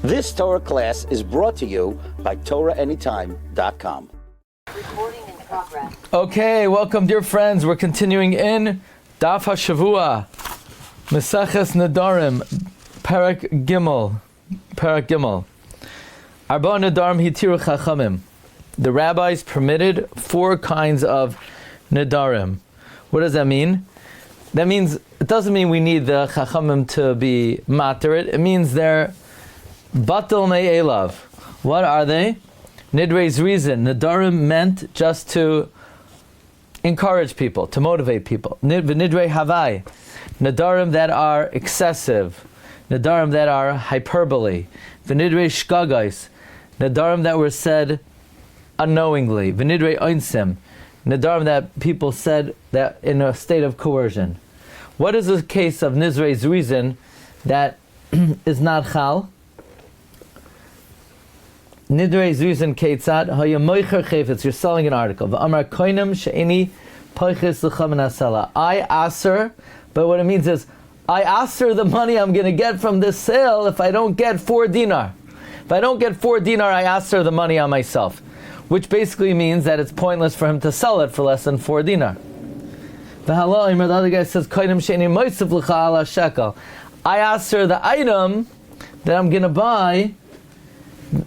This Torah class is brought to you by TorahAnytime.com. Recording in progress. Okay, welcome dear friends. We're continuing in Daf Hashavua, Meseches Nedarim, Parak Gimel. Arba Nedarim Hitiru Chachamim. The rabbis permitted 4 kinds of Nedarim. What does that mean? That means, it doesn't mean we need the Chachamim to be materit. It means they're Batal Me'elav. What are they? Nidre's reason. Nedarim meant just to encourage people, to motivate people. Nidre Havai. Nedarim that are excessive. Nedarim that are hyperbole. V'nidre Shkagais. Nedarim that were said unknowingly. V'nidre Oinsim. Nedarim that people said that in a state of coercion. What is the case of Nidre's reason that is not chal? Nidre's reason Ketzad Hayamoicher Chayfetz. You're selling an article. V'amar koinem she'ini poiches l'cha min hasela. I aser, but what it means is I aser the money I'm going to get from this sale if I don't get 4 dinar. If I don't get 4 dinar, I aser the money on myself, which basically means that it's pointless for him to sell it for less than 4 dinar. The other guy says koinem she'ini moisef l'cha ala shekel. I aser the item that I'm going to buy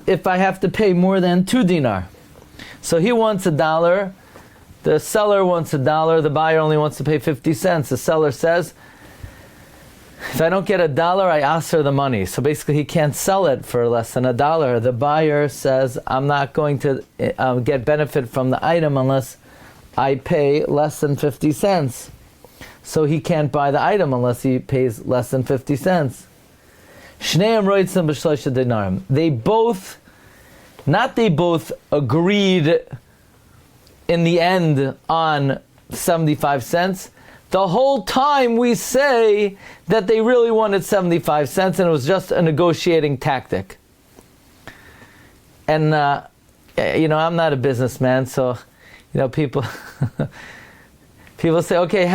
if I have to pay more than 2 dinar. So he wants $1, the seller wants $1, the buyer only wants to pay 50 cents. The seller says, if I don't get $1, I aser the money. So basically he can't sell it for less than $1. The buyer says, I'm not going to get benefit from the item unless I pay less than 50 cents. So he can't buy the item unless he pays less than 50 cents. They both agreed in the end on 75 cents. The whole time we say that they really wanted 75 cents and it was just a negotiating tactic. And, I'm not a businessman, so, people say, okay,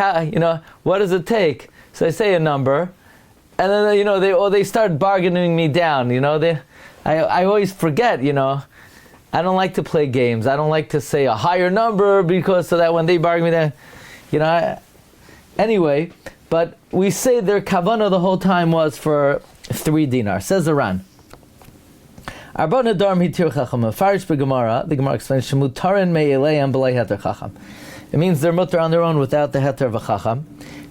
what does it take? So I say a number. And then they start bargaining me down. I always forget. I don't like to play games. I don't like to say a higher number because so that when they bargain me down, anyway. But we say their kavanah the whole time was for 3 dinar. Says the Ran. Arba nedarim hitir chacham. Farish b'Gemara. The Gemara explains shemutarin me'eleim b'lei heter chacham. It means they're mutar on their own without the heter of a chacham.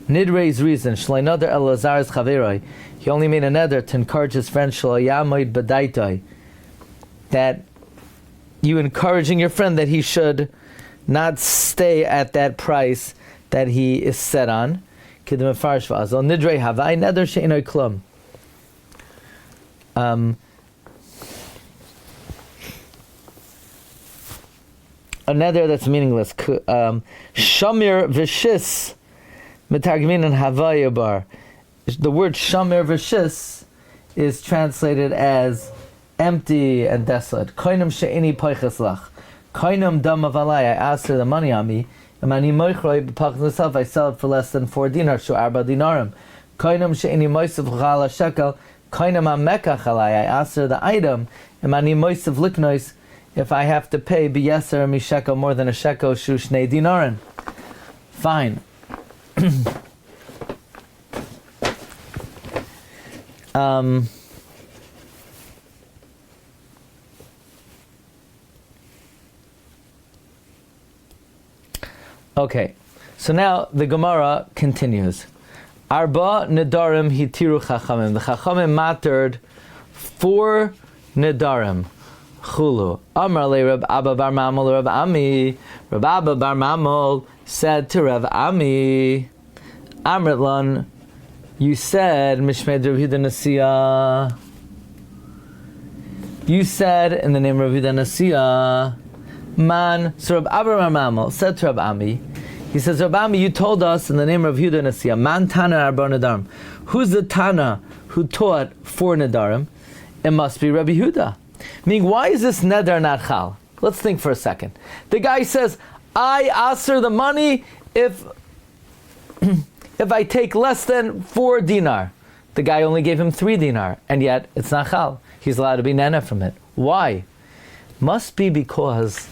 Nidre's reason, Shlai Nader Elazar's Chaveroi, he only made a neder to encourage his friend Shloyamoid Badaitai, that you encouraging your friend that he should not stay at that price that he is set on. Kidim Farish Vazal Nidre Havai Neder She'inoi Klum. A neder that's meaningless. Shamir Vishis. Metagmin and Havaya bar. The word Shamir V'Shis is translated as empty and desolate. Koinam she'ini poiches lach. Koinam dam avalai. I asked her the money on me. And mani moichroi b'pach myself. I sell it for less than 4 dinars. Shu arba dinarim. Koinam she'ini moisav chala shekel. Koinam amekach alai. I asked her the item. And mani moisav liknois. If I have to pay b'yeser mishekel more than a shekel shu shnei dinarim. Fine. Okay, so now the Gemara continues. Arba nedarim hitiru chachamim. The chachamim mattered 4 nedarim. Chulu. Amar le Rab Abba bar Mamol Rab Ami. Rab Abba bar Mamol said to Rav Ami, Amritlan, you said, Mishmed Rabbi Yehuda HaNasi, you said in the name of Rabbi Yehuda HaNasi, man, so Rab Abba bar Mamol said to Rav Ami, he says, Rab Ami, you told us in the name of Yehuda HaNasi, man Tana Arba Nedarim. Who's the Tana who taught 4 Nedarim? It must be Rabbi Yehuda. Meaning, why is this neder not chal? Let's think for a second. The guy says, I aser the money if I take less than 4 dinar. the guy only gave him 3 dinar, and yet it's not chal. He's allowed to be nana from it. Why? Must be because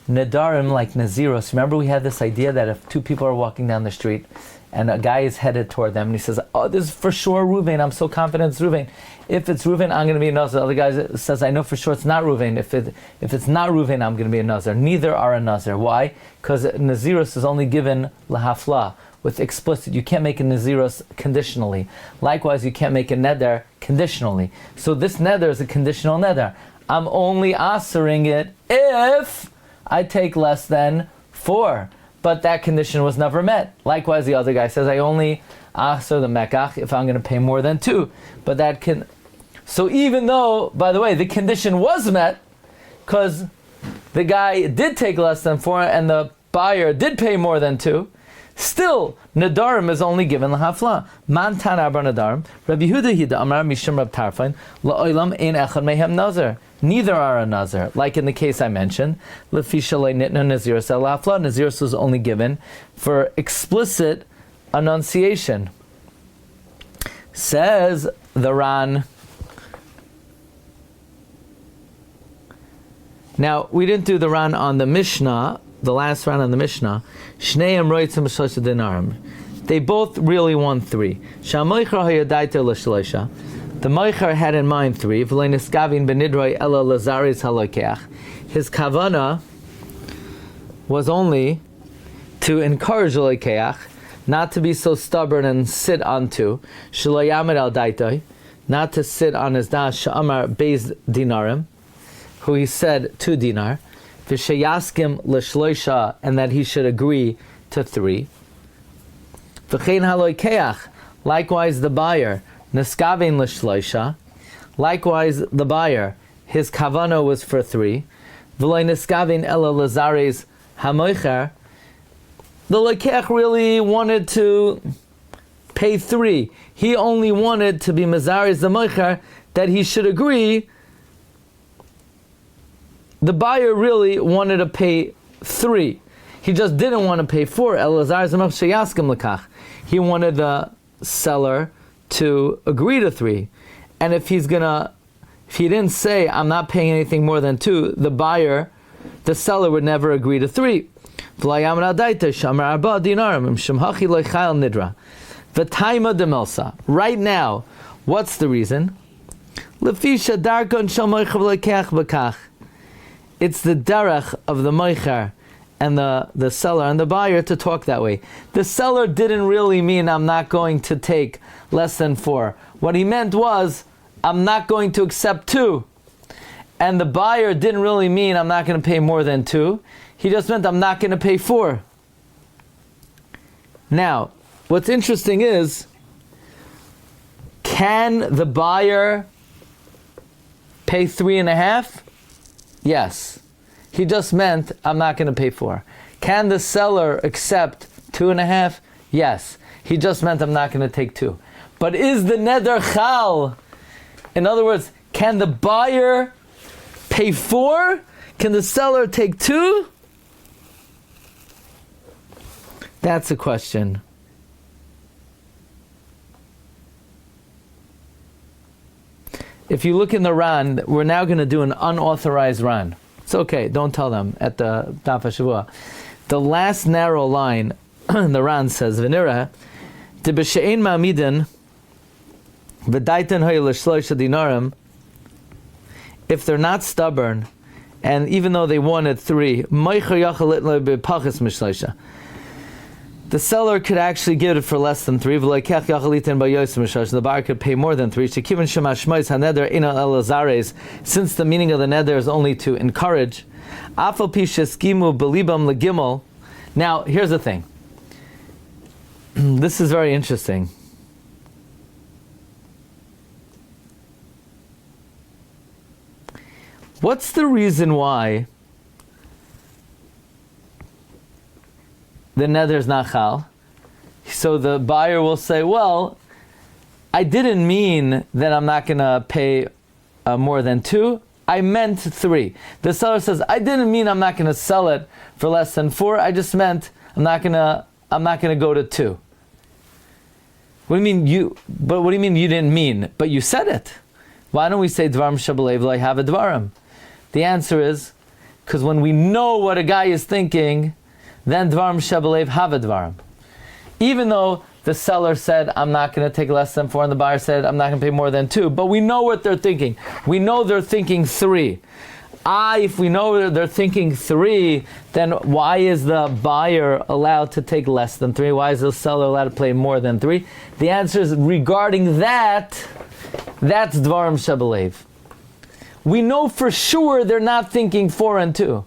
Nedarim, like Naziros, remember we had this idea that if 2 people are walking down the street and a guy is headed toward them and he says, oh, this is for sure Reuven, I'm so confident it's Reuven. If it's Reuven, I'm going to be a Nazir. The other guy says, I know for sure it's not Reuven. If it's not Reuven, I'm going to be a Nazir. Neither are a Nazir. Why? Because Naziros is only given lahafla, with explicit. You can't make a Naziros conditionally. Likewise, you can't make a Neder conditionally. So this Neder is a conditional Neder. I'm only answering it if I take less than 4. But that condition was never met. Likewise, the other guy says, I only answer the Mekach if I'm going to pay more than 2. But that can... So even though, by the way, the condition was met, because the guy did take less than 4 and the buyer did pay more than 2, still, Nedarim is only given lahafla. Man tan arba Nedarim. Rabbi Yehuda HaNasi amar mishum Rab Tarfon la'olam ein echad mehem nazir. Neither are a nazir. Like in the case I mentioned, lefi shalei nitna naziros el lahafla. Naziros was only given for explicit annunciation. Says the Ran. Now we didn't do the Ran on the Mishnah. The last round on the Mishnah, Shneim roitzim b'shlosh dinarim. They both really won 3. Shamoicher hayadaita l'shloisha. The moicher had in mind 3. V'lei niskavin benidroi ela lazaris halokeach. His kavana was only to encourage halokeach, not to be so stubborn and sit on 2. Shelo yamed al daitoi, not to sit on his das sha'amar beis dinarim, who he said 2 dinar. V'sheyaskim l'shloisha, and that he should agree to 3. V'chein haloikeach, likewise the buyer, niskavin l'shloisha, likewise the buyer, his kavana was for 3. V'loi niskavin ela lazares hamoicher, the loikeach really wanted to pay 3. He only wanted to be mazares the moicher, that he should agree. The buyer really wanted to pay 3. He just didn't want to pay 4. He wanted the seller to agree to 3. And if he didn't say, I'm not paying anything more than 2, the seller would never agree to 3. Right now, what's the reason? It's the derech of the moicher and the seller and the buyer to talk that way. The seller didn't really mean I'm not going to take less than 4. What he meant was I'm not going to accept 2. And the buyer didn't really mean I'm not going to pay more than 2. He just meant I'm not going to pay 4. Now, what's interesting is, can the buyer pay 3.5? Yes. He just meant, I'm not going to pay 4. Can the seller accept 2.5? Yes. He just meant, I'm not going to take 2. But is the neder chal? In other words, can the buyer pay 4? Can the seller take 2? That's a question. If you look in the Ran, we're now going to do an unauthorized Ran. It's okay, don't tell them at the Daf Hashavua. The last narrow line, the Ran says, V'nira, de b'she'ein ma'amidin, v'daitan hoy l'shloisha dinarim, if they're not stubborn, and even though they wanted 3, moicher yachal itlo b'pachas mishloisha, the seller could actually give it for less than 3. The buyer could pay more than 3. Since the meaning of the neder is only to encourage. Now, here's the thing. This is very interesting. What's the reason why the neder is not chal? So the buyer will say, well, I didn't mean that I'm not going to pay more than 2. I meant 3. The seller says, I didn't mean I'm not going to sell it for less than 4. I just meant I'm not going to go to 2. What do you mean you? But what do you mean you didn't mean? But you said it. Why don't we say dvarim shabalev lo have a dvarim? The answer is because when we know what a guy is thinking, then dvarim shabalev have a dvarim. Even though the seller said, I'm not going to take less than 4, and the buyer said, I'm not going to pay more than 2. But we know what they're thinking. We know they're thinking 3. If we know they're thinking 3, then why is the buyer allowed to take less than 3? Why is the seller allowed to pay more than 3? The answer is regarding that's dvarim shabalev. We know for sure they're not thinking 4 and 2.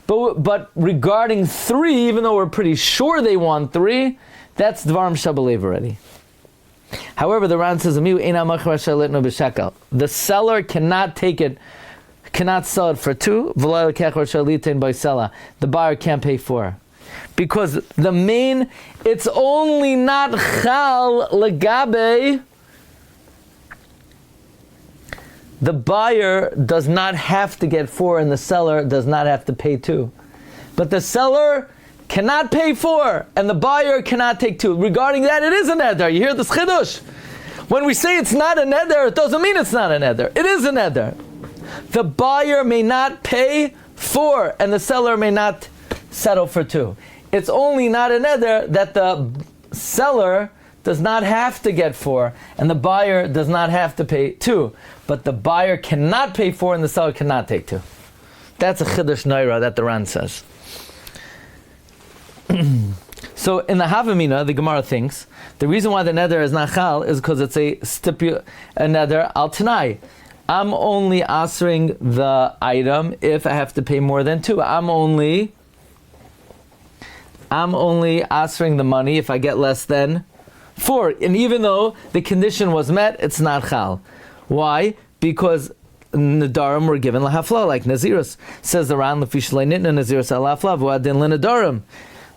But regarding 3, even though we're pretty sure they want 3, that's dvarim shabalev already. However, the Ran says, the seller cannot take it, cannot sell it for 2. The buyer can't pay 4. Because it's only not chal legabe. The buyer does not have to get 4 and the seller does not have to pay 2. But the seller cannot pay 4 and the buyer cannot take 2. Regarding that, it is a neder. You hear this chidush? When we say it's not a neder, it doesn't mean it's not a neder. It is a neder. The buyer may not pay 4 and the seller may not settle for 2. It's only not a neder that the seller does not have to get 4 and the buyer does not have to pay 2. But the buyer cannot pay 4 and the seller cannot take 2. That's a chidush naira that the Ran says. So in the Havamina, the Gemara thinks the reason why the neder is not chal is because it's a neder al tanai. I'm only answering the item if I have to pay more than 2. I'm only answering the money if I get less than 4. And even though the condition was met, it's not chal. Why? Because Nedarim were given lahafla, like Nazirus. Says the Ran, Lefish Leinitna Nazirus al lahafla, V'adin Nedarim.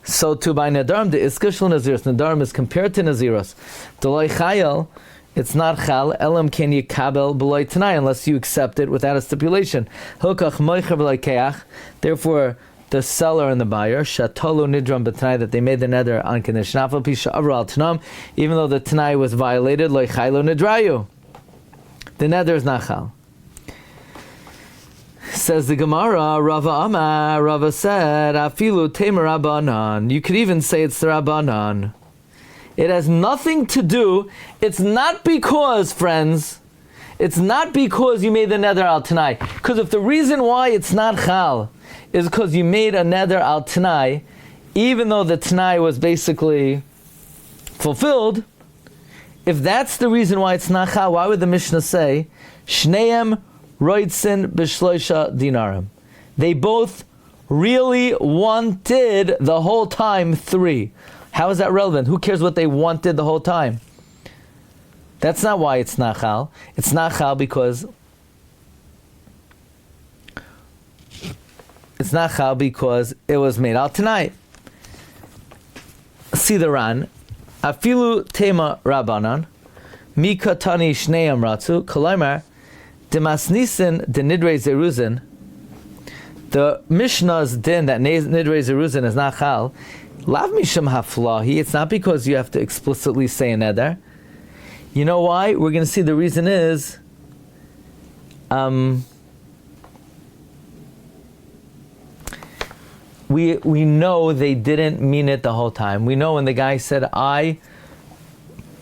So too by Nedarim, the Iskishal Nazirus. Nedarim is compared to Nazirus. Deloi Chayel, it's not chal, elam ken yikabel b'loi tanai, unless you accept it without a stipulation. Hilkach moicher b'loi keach. Therefore, the seller and the buyer, shatolu nidram b'tanai, that they made the neder on condition. Afal pisha avra al tanam, even though the tanai was violated, loi chaylo nidrayu. The neder is not chal. Says the Gemara, Rava said, Afilu temer Rabbanan. You could even say it's the Rabbanan. It has nothing to do, it's not because, friends, it's not because you made the neder al tanai. Because if the reason why it's not chal is because you made a neder al tanai, even though the tanai was basically fulfilled, if that's the reason why it's not chal, why would the Mishnah say, Shneim roitzin b'shloisha dinarim? They both really wanted the whole time 3. How is that relevant? Who cares what they wanted the whole time? That's not why it's not chal. It's not chal because it was made out tonight. See the Ran. Afilu tema Rabbanan Mika tani shneim ratzu kolaymar demasnisin denidrei zeruzin. The Mishnah's din that nidrei zeruzin is not chal. Lav misham haflahi. It's not because you have to explicitly say a neder. You know why? We're going to see the reason is we know they didn't mean it the whole time. We know when the guy said, I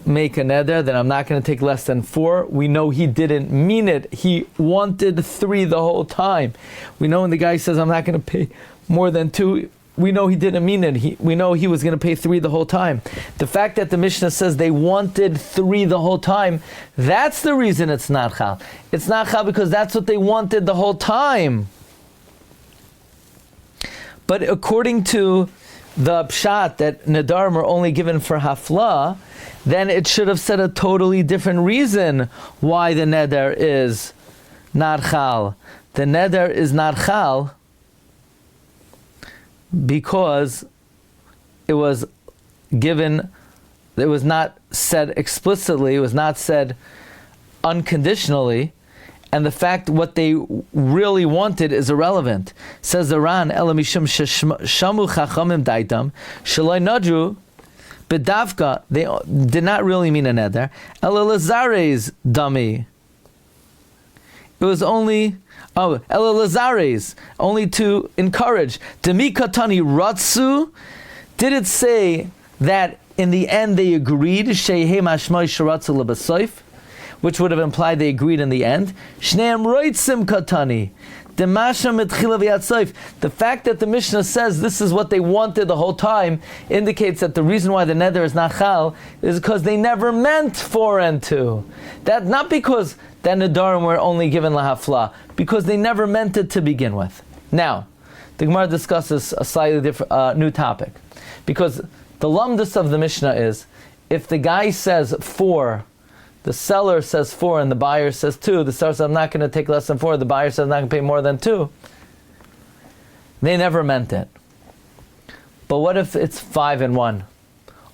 make a neder that I'm not going to take less than 4, we know he didn't mean it. He wanted 3 the whole time. We know when the guy says, I'm not going to pay more than 2, we know he didn't mean it. We know he was going to pay 3 the whole time. The fact that the Mishnah says they wanted 3 the whole time, that's the reason it's not chal. It's not chal because that's what they wanted the whole time. But according to the pshat that Nedarim are only given for hafla, then it should have said a totally different reason why the neder is not chal. The neder is not chal because it was given, it was not said explicitly, it was not said unconditionally, and the fact what they really wanted is irrelevant. Says the Ran, Elamishum shamu chachamim daitam shaloi nadru Bedavka, they did not really mean a neder. Elelazares dummy. It was only Elelazares, only to encourage. Demi katani ratsu. Did it say that in the end they agreed? Shehe mashmoi sharatzu lebasoif, which would have implied they agreed in the end. Shneim roitzim katani. The fact that the Mishnah says this is what they wanted the whole time indicates that the reason why the neder is not chal is because they never meant 4 and 2. That not because that Nedarim were only given lahafla, because they never meant it to begin with. Now, the Gemara discusses a slightly different new topic, because the lumdus of the Mishnah is if the guy says 4. The seller says 4 and the buyer says 2. The seller says, I'm not going to take less than 4. The buyer says, I'm not going to pay more than 2. They never meant it. But what if it's 5 and 1?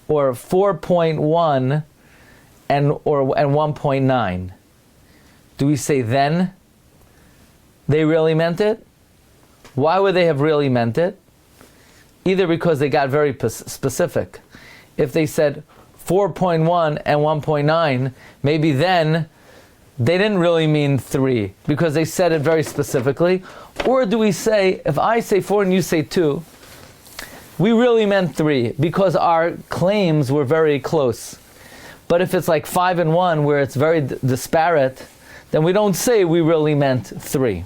Or 4.1 and 1.9? Do we say then they really meant it? Why would they have really meant it? Either because they got very specific. If they said 4.1 and 1.9, maybe then they didn't really mean 3 because they said it very specifically. Or do we say, if I say 4 and you say 2, we really meant 3 because our claims were very close. But if it's like 5 and 1 where it's very disparate, then we don't say we really meant 3.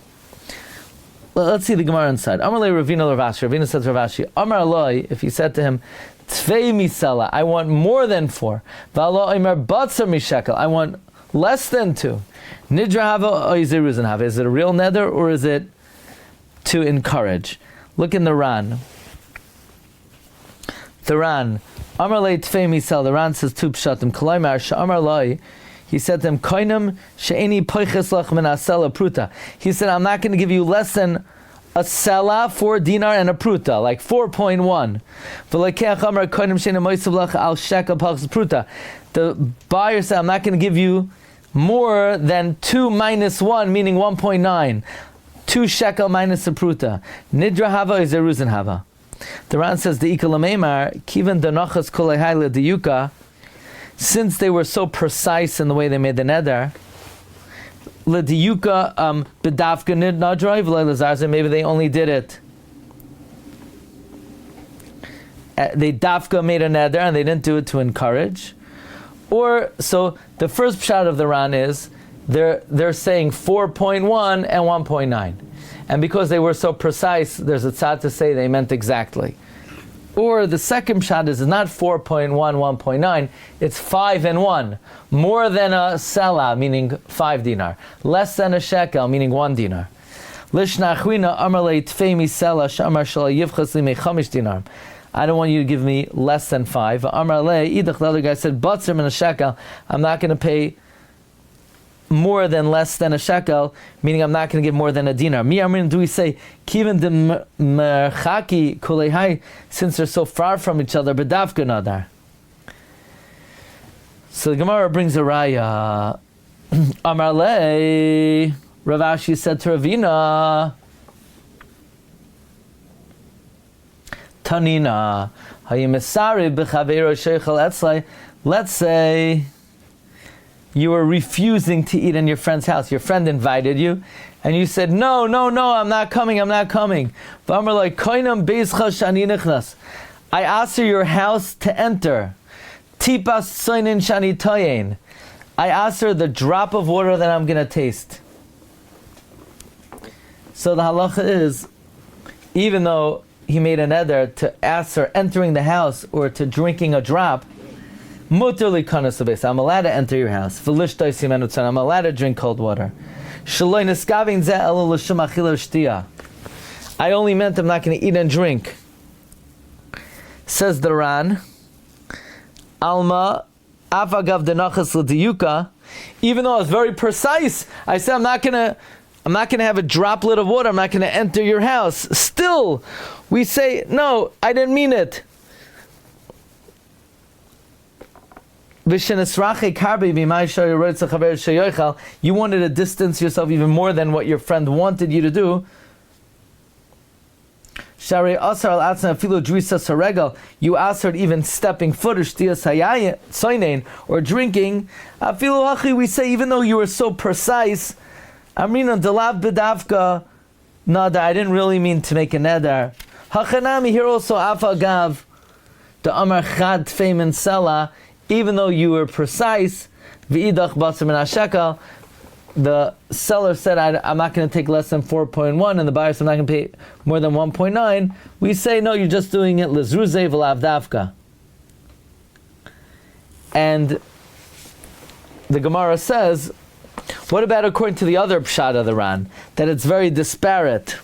Well, let's see the Gemara inside. Amar le Ravina Ravashi. Ravina says to Ravashi, Amar Loi, if he said to him, Tvei misela, I want more than 4. V'alo omer batzer mishekel, I want less than 2. Nidra hava oizer ruzin hava. Is it a real neder or is it to encourage? Look in the Ran. The Ran. Amar le tvei misela. The Ran says 2 pshatim. Kolaymar she'amar loi. He said to him, Koinem she'eni poiches lach min asela pruta. He said, I'm not going to give you less than a sela, 4 dinar, and a pruta, like 4.1. The buyer said, I'm not going to give you more than 2 minus 1, meaning 1.9. 2 shekel minus a pruta. Nidra hava is Eruvin hava. The Ran says, the ikalameimar, kiven danachas kolehai lediyuka, since they were so precise in the way they made the neder, L'diyuka b'dafka nadroi v'le'lazarze. Maybe they only did it. They dafka made a neder and they didn't do it to encourage. Or so the first pshat of the Ran is they're saying 4.1 and 1.9, and because they were so precise, there's a tzad to say they meant exactly. Or the second pshat is not 4.1, 1.9, it's 5 and 1. More than a sela, meaning 5 dinar. Less than a shekel, meaning 1 dinar. Lishnachwina amar le tfei misela shamar shala yivchas li me chamish dinar. I don't want you to give me less than 5. Amar le, idach, the other guy said, batzer min a shekel, I'm not going to pay more than less than a shekel, meaning I'm not going to give more than a dinar. Mi amrin, do we say, kiven de merchaki kulehai, since they're so far from each other, bedavka nadar. So the Gemara brings a raya. Amar le, Rav Ashi said to Ravina, Tanina, hayimesari b'chaveiro sheichel etzlai. Let's say you were refusing to eat in your friend's house. Your friend invited you, and you said, no, I'm not coming. V'amar like, koinam beizcha shani nichnas. I asked your house to enter. Tipas soinin shani toyein. I asked her the drop of water that I'm going to taste. So the halacha is, even though he made an neder to ask her entering the house or to drinking a drop, I'm allowed to enter your house. I'm allowed to drink cold water. I only meant I'm not going to eat and drink. Says the Ran, Alma, Afagav denachas l'diyuka, even though I was very precise, I said I'm not going to have a droplet of water, I'm not going to enter your house. Still, we say, no, I didn't mean it. You wanted to distance yourself even more than what your friend wanted you to do. Shari asar al atzna afilu drisa saregal. You asar even stepping foot or shtiyas soinen or drinking. Afilu hachi, we say even though you were so precise. Amrina delav bedavka. Nada, I didn't really mean to make a nedar. Hachanami here also afa gav. The amar chad tfeimin sela. Even though you were precise. V'idach basar min hashekal. The seller said, I'm not going to take less than 4.1, and the buyer said, I'm not going to pay more than 1.9. We say, no, you're just doing it lezruze v'lav davka. And the Gemara says, what about according to the other pshat of the Ran, that it's very disparate?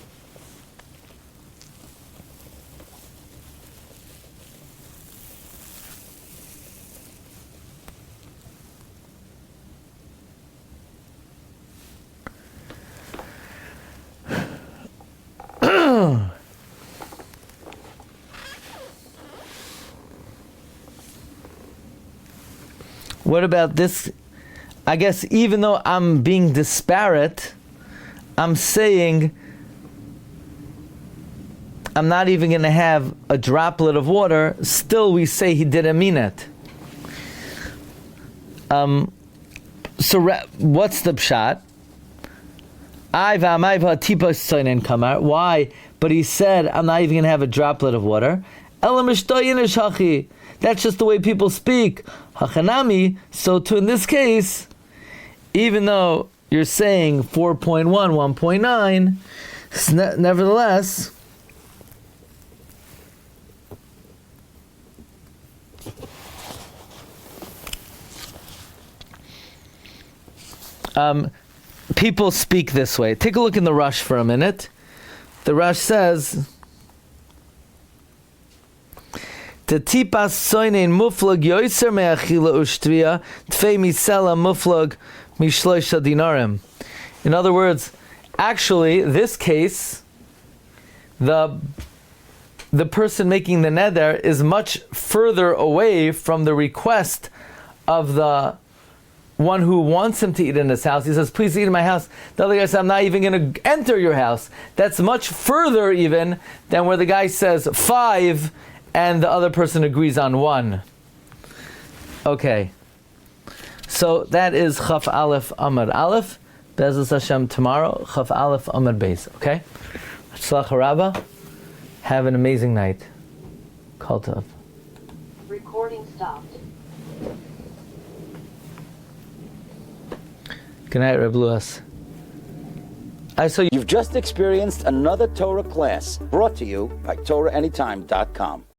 What about this? I guess even though I'm being disparate, I'm saying I'm not even going to have a droplet of water. Still, we say he didn't mean it. So what's the pshat? Why? But he said, I'm not even going to have a droplet of water. That's just the way people speak. Hachanami, so too in this case, even though you're saying 4.1, 1.9, nevertheless, people speak this way. Take a look in the Rush for a minute. The Rush says, the tipas soinen muflag yoiser me'achila ushtvia tfei misela muflag mishloisha dinarim. In other words, actually, this case, the person making the neder is much further away from the request of the one who wants him to eat in his house. He says, please eat in my house. The other guy says, I'm not even going to enter your house. That's much further even than where the guy says 5 and the other person agrees on 1. Okay. So that is Chaf Aleph Amud Aleph. Be'ezus Hashem tomorrow, Chaf Aleph Amud Beis. Okay? Shlach Haraba. Have an amazing night. Kol Tov. Recording stopped. Good night, Reb Luas. You've just experienced another Torah class brought to you by TorahAnytime.com.